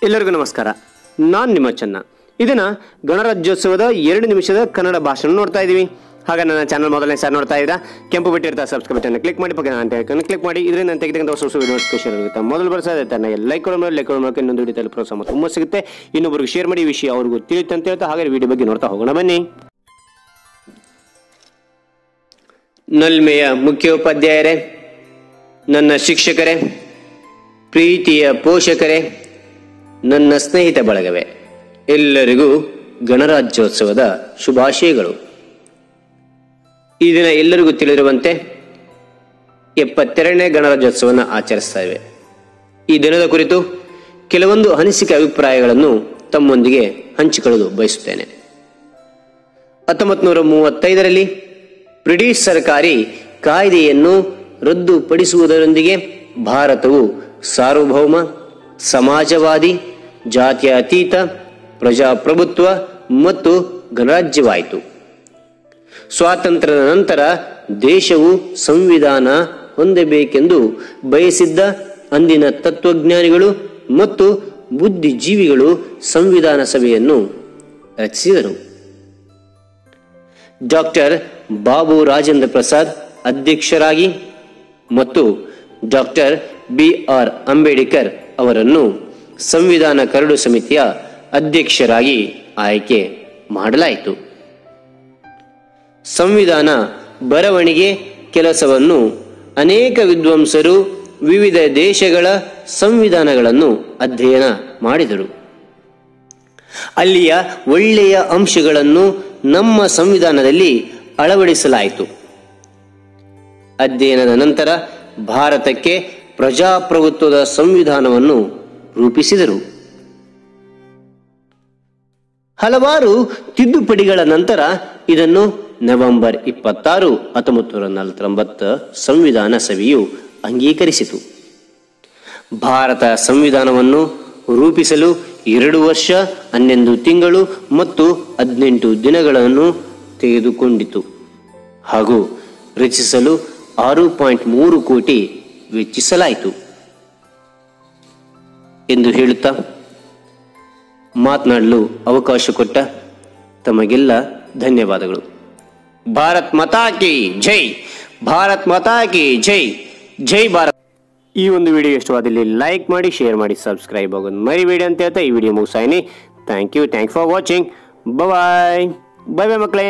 ಎಲ್ಲರಿಗೂ ನಮಸ್ಕಾರ. ನಾನು ನಿಮ್ಮ ಚೆನ್ನ. ಇದನ್ನ ಗಣರಾಜ್ಯೋತ್ಸವದ 2 ನಿಮಿಷದ ಕನ್ನಡ ಭಾಷಣ ನೋಡ್ತಾ ಇದೀವಿ. ಹಾಗೆ ನನ್ನ ಚಾನಲ್ ಮೊದಲನೇ ಸಾರಿ ನೋಡ್ತಾ ಇದ್ದೀರಾ, ಕೆಂಪು ಬಟನ್ ಸಬ್ಸ್ಕ್ರೈಬ್ ಬಟನ್ ಕ್ಲಿಕ್ ಮಾಡಿ, ಪಕ್ಕದ ಗಂಟೆಯನ್ನು ಕ್ಲಿಕ್ ಮಾಡಿ. ಇದರಿಂದ ನಾನು ತೆಗೆದಂತ ಹೊಸ ಹೊಸ ವಿಡಿಯೋ ನೋಟಿಫಿಕೇಶನ್ ಇರುತ್ತೆ. ಮೊದಲು ಬರ್ಸೋದೇ ತಾನೆ ಲೈಕ್ ಕೊಡೋಣ, ಇನ್ನೊಂದು ವಿಡಿಯೋದಲ್ಲಿ ಪ್ರೋತ್ಸಾಹ ಮತ್ತು ಹುಮ್ಮಸ್ ಸಿಗುತ್ತೆ. ಇನ್ನೊಬ್ಬರಿಗೆ ಶೇರ್ ಮಾಡಿ, ವಿಷಯ ಅವ್ರಿಗೂ ತಿಳಿಯುತ್ತೆ ಅಂತ ಹೇಳ್ತಾ ಹಾಗೆ ವಿಡಿಯೋ ಬಗ್ಗೆ ನೋಡ್ತಾ ಹೋಗೋಣ ಬನ್ನಿ. ನಲ್ಮೆಯ ಮುಖ್ಯೋಪಾಧ್ಯಾಯರೇ, ನನ್ನ ಶಿಕ್ಷಕರೇ, ಪ್ರೀತಿಯ ಪೋಷಕರೇ, ನನ್ನ ಸ್ನೇಹಿತ ಬಳಗವೇ, ಎಲ್ಲರಿಗೂ ಗಣರಾಜ್ಯೋತ್ಸವದ ಶುಭಾಶಯಗಳು. ಈ ದಿನ ಎಲ್ಲರಿಗೂ ತಿಳಿದಿರುವಂತೆ 72ನೇ ಗಣರಾಜ್ಯೋತ್ಸವವನ್ನು ಆಚರಿಸ್ತಾ ಇವೆ. ಈ ದಿನದ ಕುರಿತು ಕೆಲವೊಂದು ಅನಿಸಿಕೆ ಅಭಿಪ್ರಾಯಗಳನ್ನು ತಮ್ಮೊಂದಿಗೆ ಹಂಚಿಕೊಳ್ಳಲು ಬಯಸುತ್ತೇನೆ. 1935ರಲ್ಲಿ ಬ್ರಿಟಿಷ್ ಸರ್ಕಾರಿ ಕಾಯ್ದೆಯನ್ನು ರದ್ದುಪಡಿಸುವುದರೊಂದಿಗೆ ಭಾರತವು ಸಾರ್ವಭೌಮ, ಸಮಾಜವಾದಿ, ಜಾತ್ಯತೀತ, ಪ್ರಜಾಪ್ರಭುತ್ವ ಮತ್ತು ಗಣರಾಜ್ಯವಾಯಿತು. ಸ್ವಾತಂತ್ರ್ಯದ ನಂತರ ದೇಶವು ಸಂವಿಧಾನ ಹೊಂದಬೇಕೆಂದು ಬಯಸಿದ್ದ ಅಂದಿನ ತತ್ವಜ್ಞಾನಿಗಳು ಮತ್ತು ಬುದ್ಧಿಜೀವಿಗಳು ಸಂವಿಧಾನ ಸಭೆಯನ್ನು ರಚಿಸಿದರು. ಡಾಕ್ಟರ್ ಬಾಬು ರಾಜೇಂದ್ರ ಪ್ರಸಾದ್ ಅಧ್ಯಕ್ಷರಾಗಿ ಮತ್ತು ಡಾಕ್ಟರ್ BR ಅಂಬೇಡ್ಕರ್ ಅವರನ್ನು ಸಂವಿಧಾನ ಕರಡು ಸಮಿತಿಯ ಅಧ್ಯಕ್ಷರಾಗಿ ಆಯ್ಕೆ ಮಾಡಲಾಯಿತು. ಸಂವಿಧಾನ ಬರವಣಿಗೆ ಕೆಲಸವನ್ನು ಅನೇಕ ವಿದ್ವಾಂಸರು ವಿವಿಧ ದೇಶಗಳ ಸಂವಿಧಾನಗಳನ್ನು ಅಧ್ಯಯನ ಮಾಡಿದರು. ಅಲ್ಲಿಯ ಒಳ್ಳೆಯ ಅಂಶಗಳನ್ನು ನಮ್ಮ ಸಂವಿಧಾನದಲ್ಲಿ ಅಳವಡಿಸಲಾಯಿತು. ಅಧ್ಯಯನದ ನಂತರ ಭಾರತಕ್ಕೆ ಪ್ರಜಾಪ್ರಭುತ್ವದ ಸಂವಿಧಾನವನ್ನು ರೂಪಿಸಿದರು. ಹಲವಾರು ತಿದ್ದುಪಡಿಗಳ ನಂತರ ಇದನ್ನು ನವೆಂಬರ್ 26, 1949 ಸಂವಿಧಾನ ಸಭೆಯು ಅಂಗೀಕರಿಸಿತು. ಭಾರತ ಸಂವಿಧಾನವನ್ನು ರೂಪಿಸಲು 2 ವರ್ಷ, 11 ತಿಂಗಳು ಮತ್ತು 18 ದಿನಗಳನ್ನು ತೆಗೆದುಕೊಂಡಿತು ಹಾಗೂ ರಚಿಸಲು 6.3 ಕೋಟಿ ವೆಚ್ಚಿಸಲಾಯಿತು ಎಂದು ಹೇಳುತ್ತಾ ಮಾತನಾಡಲು ಅವಕಾಶ ಕೊಟ್ಟ ತಮಗೆಲ್ಲ ಧನ್ಯವಾದಗಳು. ಭಾರತ್ ಮಾತಾ ಕಿ ಜೈ, ಭಾರತ್ ಮಾತಾ ಕಿ ಜೈ, ಜೈ ಭಾರತ್. ಈ ಒಂದು ವಿಡಿಯೋ ಇಷ್ಟವಾದಲ್ಲಿ ಲೈಕ್ ಮಾಡಿ, ಶೇರ್ ಮಾಡಿ, ಸಬ್ಸ್ಕ್ರೈಬ್ ಆಗೋದು ಮರಿಬೇಡಿ ಅಂತ ಹೇಳ್ತಾ ಈ ವಿಡಿಯೋ ಮುಗಿಸಾಯಿನಿ. Thank you for watching. Bye bye ಮಕ್ಕಳೇ.